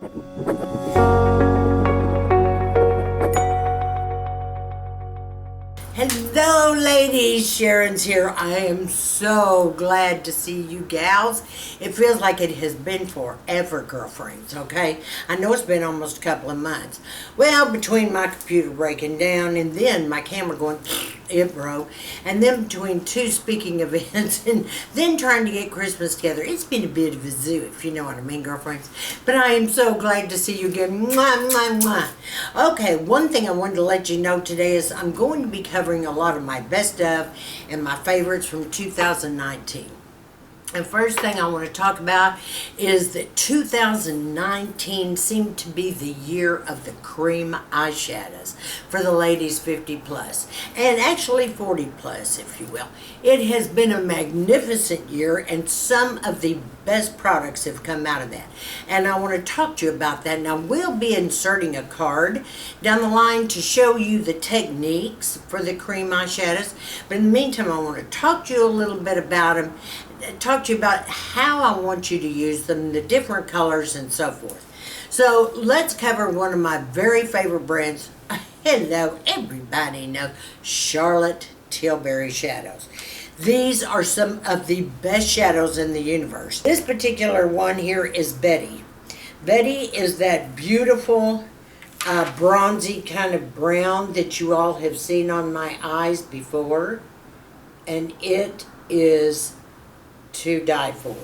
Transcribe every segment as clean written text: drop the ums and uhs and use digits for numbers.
Hello ladies, Sharon's here. I am so glad to see you gals. It feels like it has been forever, girlfriends, okay? I know it's been almost a couple of months. Well, between my computer breaking down and then my camera going, it broke, and then between two speaking events and then trying to get Christmas together, it's been a bit of a zoo, if you know what I mean, girlfriends. But I am so glad to see you again. Mwah, mwah, mwah. Okay, one thing I wanted to let you know today is I'm going to be covering a lot of my best of and my favorites from 2019. The first thing I want to talk about is that 2019 seemed to be the year of the cream eyeshadows for the ladies 50 plus, and actually 40 plus, if you will. It has been a magnificent year, and some of the best products have come out of that. And I want to talk to you about that. Now, we'll be inserting a card down the line to show you the techniques for the cream eyeshadows. But in the meantime, I want to talk to you a little bit about them, talk to you about how I want you to use them, the different colors and so forth. So let's cover one of my very favorite brands. Hello, everybody knows CharlotteTilbury shadows. These are some of the best shadows in the universe. This particular one here is Bette. Bette is that beautiful bronzy kind of brown that you all have seen on my eyes before, and it is to die for.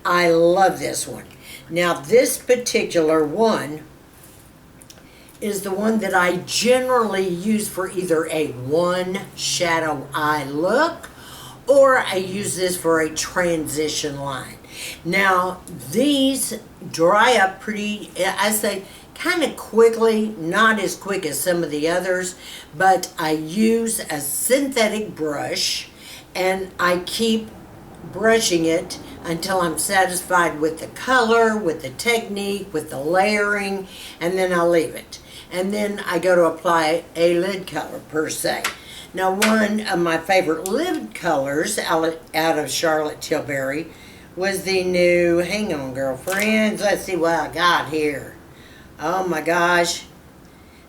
I love this one. Now, this particular one is the one that I generally use for either a one shadow eye look, or I use this for a transition line. Now, these dry up pretty, I say, kind of quickly, not as quick as some of the others, but I use a synthetic brush and I keep brushing it until I'm satisfied with the color, with the technique, with the layering, and then I'll leave it. And then I go to apply a lid color per se. Now, one of my favorite lid colors out of CharlotteTilbury was the new, hang on girlfriends, let's see what I got here. Oh my gosh,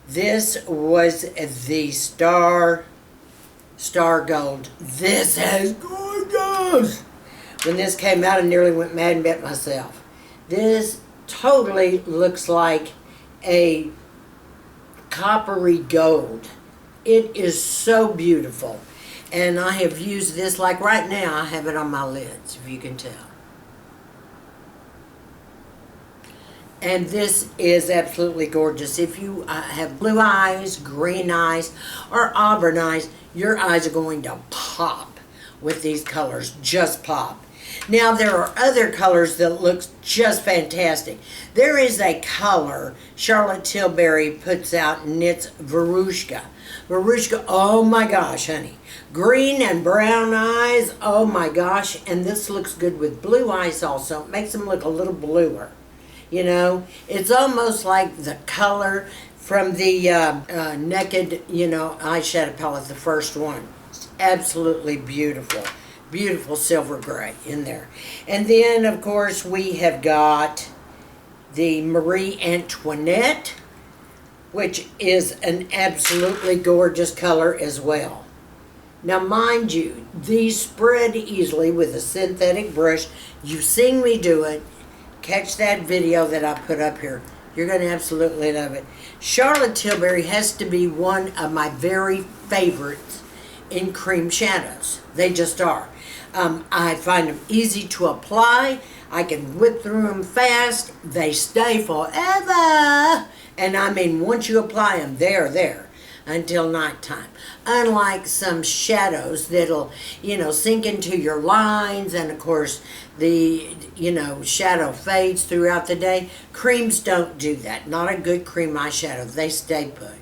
this was the Star Gold. This is gorgeous. When this came out, I nearly went mad and bit myself. This totally looks like a coppery gold. It is so beautiful. And I have used this, like right now, I have it on my lids, if you can tell. And this is absolutely gorgeous. If you have blue eyes, green eyes, or auburn eyes, your eyes are going to pop with these colors, just pop. Now, there are other colors that look just fantastic. There is a color CharlotteTilbury puts out, and it's Veruschka. Veruschka, oh my gosh, honey. Green and brown eyes, oh my gosh. And this looks good with blue eyes also. It makes them look a little bluer. You know, it's almost like the color from the Naked, eyeshadow palette, the first one. It's absolutely beautiful. Beautiful silver gray in there. And then, of course, we have got the Marie Antoinette, which is an absolutely gorgeous color as well. Now, mind you, these spread easily with a synthetic brush. You've seen me do it. Catch that video that I put up here. You're going to absolutely love it. CharlotteTilbury has to be one of my very favorites in cream shadows. They just are. I find them easy to apply. I can whip through them fast. They stay forever. And I mean, once you apply them, they're there until nighttime. Unlike some shadows that'll, sink into your lines, and of course the, shadow fades throughout the day. Creams don't do that. Not a good cream eyeshadow. They stay put.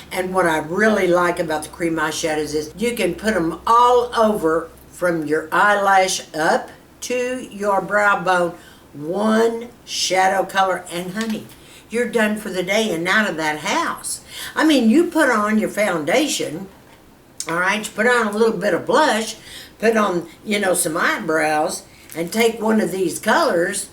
And what I really like about the cream eyeshadows is you can put them all over from your eyelash up to your brow bone. One shadow color, and honey, you're done for the day and out of that house. I mean, you put on your foundation, all right, you put on a little bit of blush, put on, some eyebrows, and take one of these colors,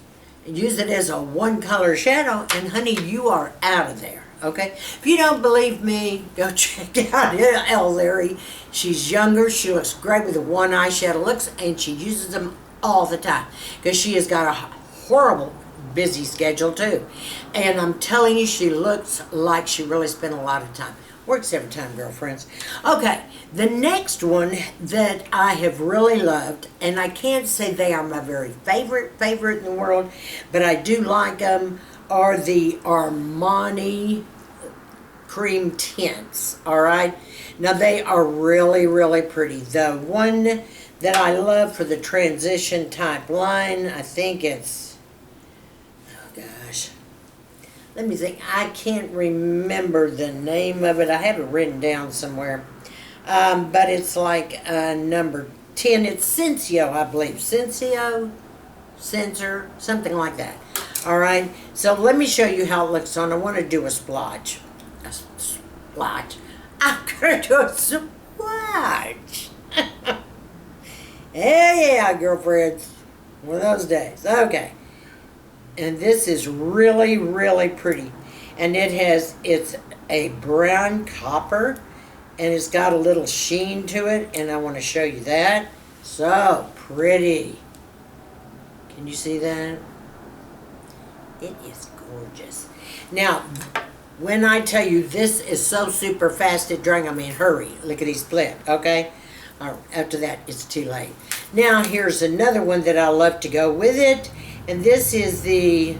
use it as a one color shadow, and honey, you are out of there. Okay, if you don't believe me, go check out El Larry. She's younger. She looks great with the one eyeshadow looks, and she uses them all the time because she has got a horrible busy schedule too. And I'm telling you, she looks like she really spent a lot of time. Works every time, girlfriends. Okay, the next one that I have really loved, and I can't say they are my very favorite in the world, but I do like them, are the Armani cream tints. All right, now they are really pretty. The one that I love for the transition type line, I think it's, oh gosh, let me think. I can't remember the name of it. I have it written down somewhere, but it's like number 10. It's Senso, I believe. Senso, Sensor, something like that. All right, so let me show you how it looks on. I want to do a splotch. I'm going to do a splotch. Yeah, girlfriends. One of those days. Okay. And this is really pretty. And it's a brown copper. And it's got a little sheen to it. And I want to show you that. So pretty. Can you see that? It is gorgeous. Now, when I tell you this is so super fast at drying, I mean hurry. Lickety split, okay? After that, it's too late. Now, here's another one that I love to go with it. And this is the,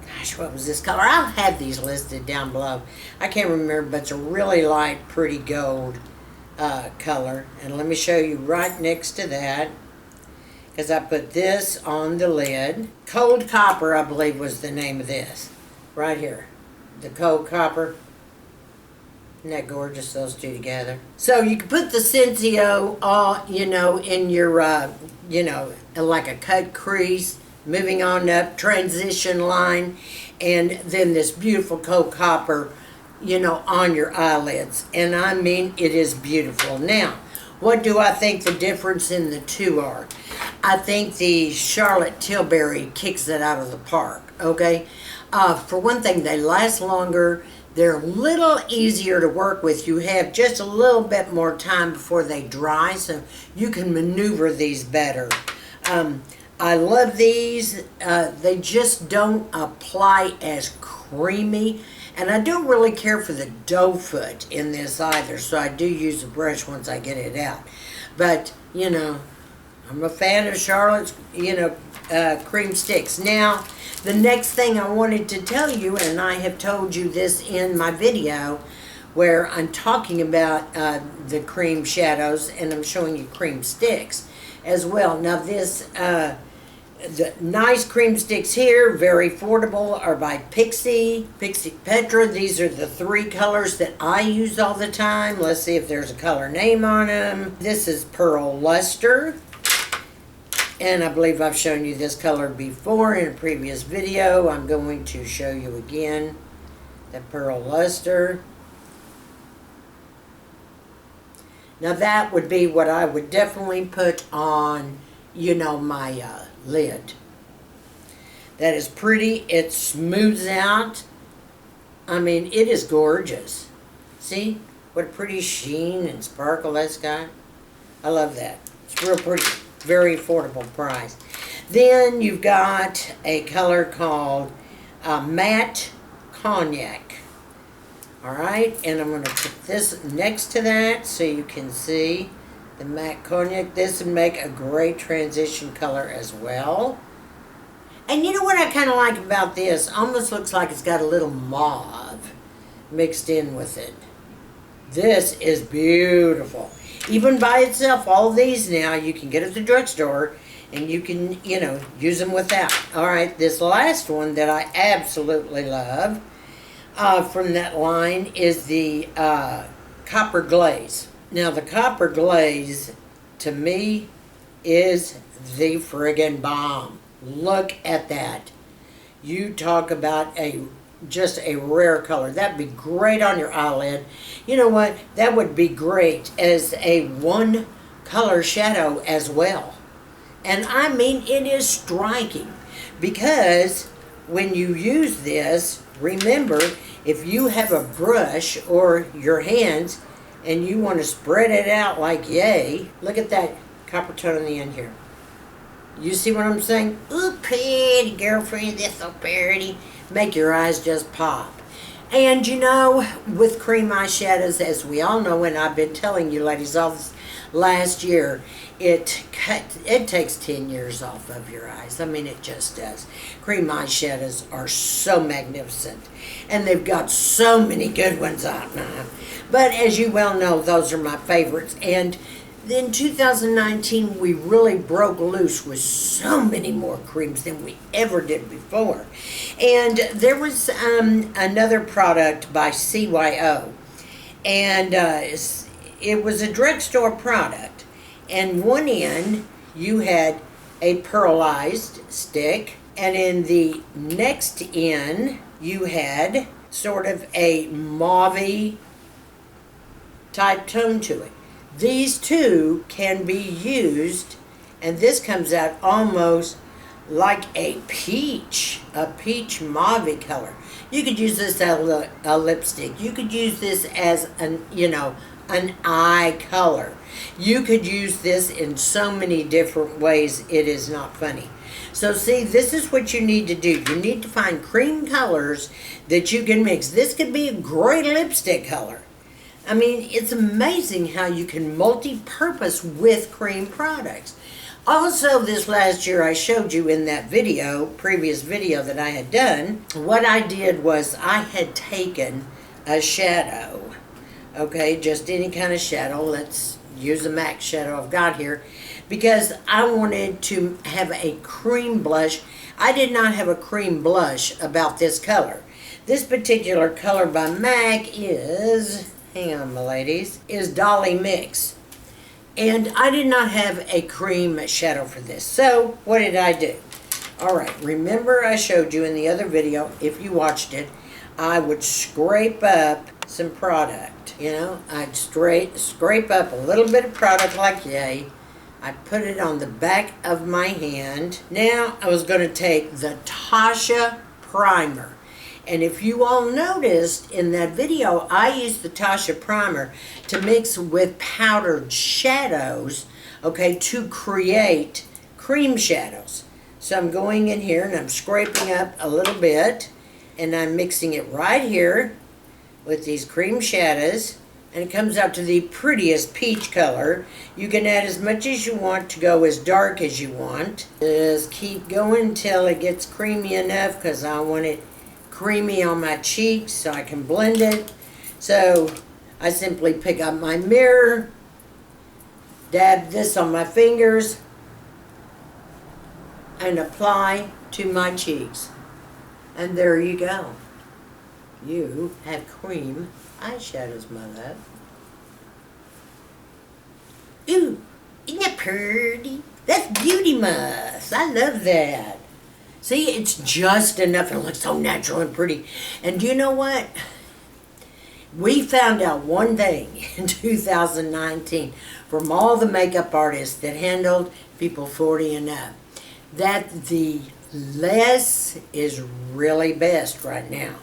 gosh, what was this color? I'll have these listed down below. I can't remember, but it's a really light, pretty gold color. And let me show you right next to that, because I put this on the lid. Cold Copper, I believe, was the name of this. Right here. The Cold Copper. Isn't that gorgeous, those two together? So you can put the Senso, you know, in your, you know, like a cut crease, moving on up, transition line, and then this beautiful Cold Copper, you know, on your eyelids. And I mean, it is beautiful. Now, what do I think the difference in the two are? I think the CharlotteTilbury kicks it out of the park, okay? For one thing, they last longer. They're a little easier to work with. You have just a little bit more time before they dry, so you can maneuver these better. I love these. They just don't apply as creamy, and I don't really care for the doe foot in this either, so I do use a brush once I get it out. But, you know, I'm a fan of Charlotte's, you know, cream sticks. Now, the next thing I wanted to tell you, and I have told you this in my video, where I'm talking about the cream shadows, and I'm showing you cream sticks as well. Now this, the nice cream sticks here, very affordable, are by Pixie Petra. These are the 3 colors that I use all the time. Let's see if there's a color name on them. This is Pearl Lustre. And I believe I've shown you this color before in a previous video. I'm going to show you again the Pearl Lustre. Now that would be what I would definitely put on, you know, my lid. That is pretty. It smooths out. I mean, it is gorgeous. See what a pretty sheen and sparkle that's got? I love that. It's real pretty. Very affordable price. Then you've got a color called Matte Cognac. Alright, and I'm going to put this next to that so you can see the Matte Cognac. This would make a great transition color as well. And you know what I kind of like about this? Almost looks like it's got a little mauve mixed in with it. This is beautiful. Even by itself, all these now, you can get at the drugstore, and you can, you know, use them without. All right, this last one that I absolutely love from that line is the Copper Glaze. Now, the Copper Glaze, to me, is the friggin' bomb. Look at that. You talk about just a rare color. That'd be great on your eyelid. You know what? That would be great as a one color shadow as well. And I mean, it is striking. because when you use this, remember, if you have a brush or your hands and you want to spread it out like yay, look at that copper tone on the end here. You see what I'm saying? Ooh, pretty girlfriend, that's so pretty. Make your eyes just pop. And you know, with cream eyeshadows, as we all know, and I've been telling you ladies all this last year, it takes 10 years off of your eyes. I mean, it just does. Cream eyeshadows are so magnificent, and they've got so many good ones out now. But as you well know, those are my favorites. And in 2019, we really broke loose with so many more creams than we ever did before. And there was another product by CYO, and it was a drugstore product. And one end, you had a pearlized stick, and in the next end, you had sort of a mauve type tone to it. These two can be used, and this comes out almost like a peach mauve color. You could use this as a lipstick. You could use this as an eye color. You could use this in so many different ways, it is not funny. So see, this is what you need to do. You need to find cream colors that you can mix. This could be a great lipstick color. I mean, it's amazing how you can multi-purpose with cream products. Also, this last year I showed you in that video, previous video that I had done, what I did was I had taken a shadow, okay, just any kind of shadow. Let's use a MAC shadow I've got here, because I wanted to have a cream blush. I did not have a cream blush about this color. This particular color by MAC is, hang on my ladies, is Dollymix. And I did not have a cream shadow for this. So what did I do? Alright, remember I showed you in the other video, if you watched it, I would scrape up some product. You know, I'd scrape up a little bit of product like yay. I'd put it on the back of my hand. Now I was going to take the Tatcha Primer. And if you all noticed in that video, I used the Tatcha Primer to mix with powdered shadows, okay, to create cream shadows. So I'm going in here and I'm scraping up a little bit, and I'm mixing it right here with these cream shadows, and it comes out to the prettiest peach color. You can add as much as you want to go as dark as you want. Just keep going until it gets creamy enough, because I want it creamy on my cheeks so I can blend it. So I simply pick up my mirror, dab this on my fingers, and apply to my cheeks. And there you go. You have cream eyeshadows, my love. Ooh, isn't that pretty? That's Beauty Must. I love that. See, it's just enough. It looks so natural and pretty. And do you know what? We found out one thing in 2019 from all the makeup artists that handled people 40 and up, that the less is really best right now.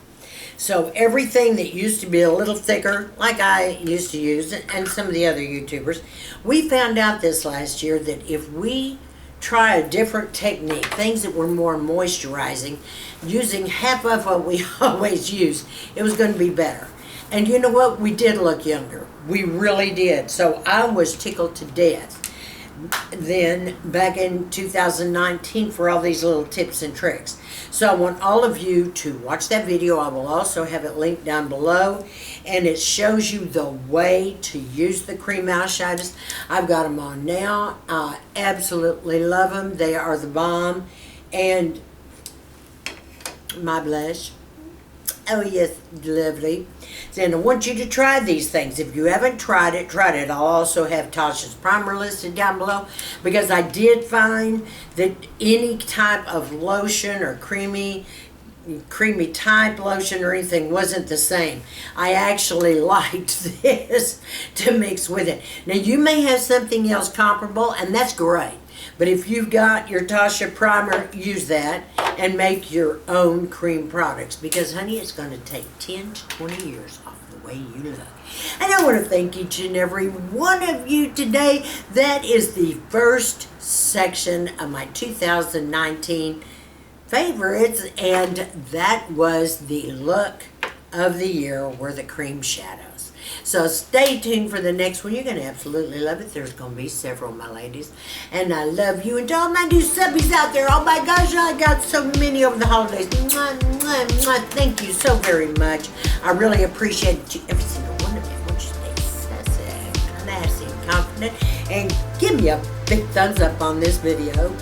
So everything that used to be a little thicker, like I used to use, and some of the other YouTubers, we found out this last year that if we try a different technique, things that were more moisturizing, using half of what we always use, it was going to be better. And you know what? We did look younger. We really did. So I was tickled to death then back in 2019 for all these little tips and tricks. So I want all of you to watch that video. I will also have it linked down below, and it shows you the way to use the cream eyeshadows. I've got them on now. I absolutely love them. They are the bomb. And my blush, oh yes, lovely. And I want you to try these things. If you haven't tried it, I'll also have Tatcha's Primer listed down below, because I did find that any type of lotion or creamy type lotion or anything wasn't the same. I actually liked this to mix with it. Now you may have something else comparable, and that's great. But if you've got your Tatcha Primer, use that and make your own cream products. Because, honey, it's going to take 10 to 20 years off the way you look. And I want to thank each and every one of you today. That is the first section of my 2019 favorites. And that was the look of the year were the cream shadows. So stay tuned for the next one. You're going to absolutely love it. There's going to be several, my ladies. And I love you. And to all my new subbies out there, oh my gosh, I got so many over the holidays. Mwah, mwah, mwah. Thank you so very much. I really appreciate you, every single one of you. I want you to stay sassy, classy, confident, and give me a big thumbs up on this video.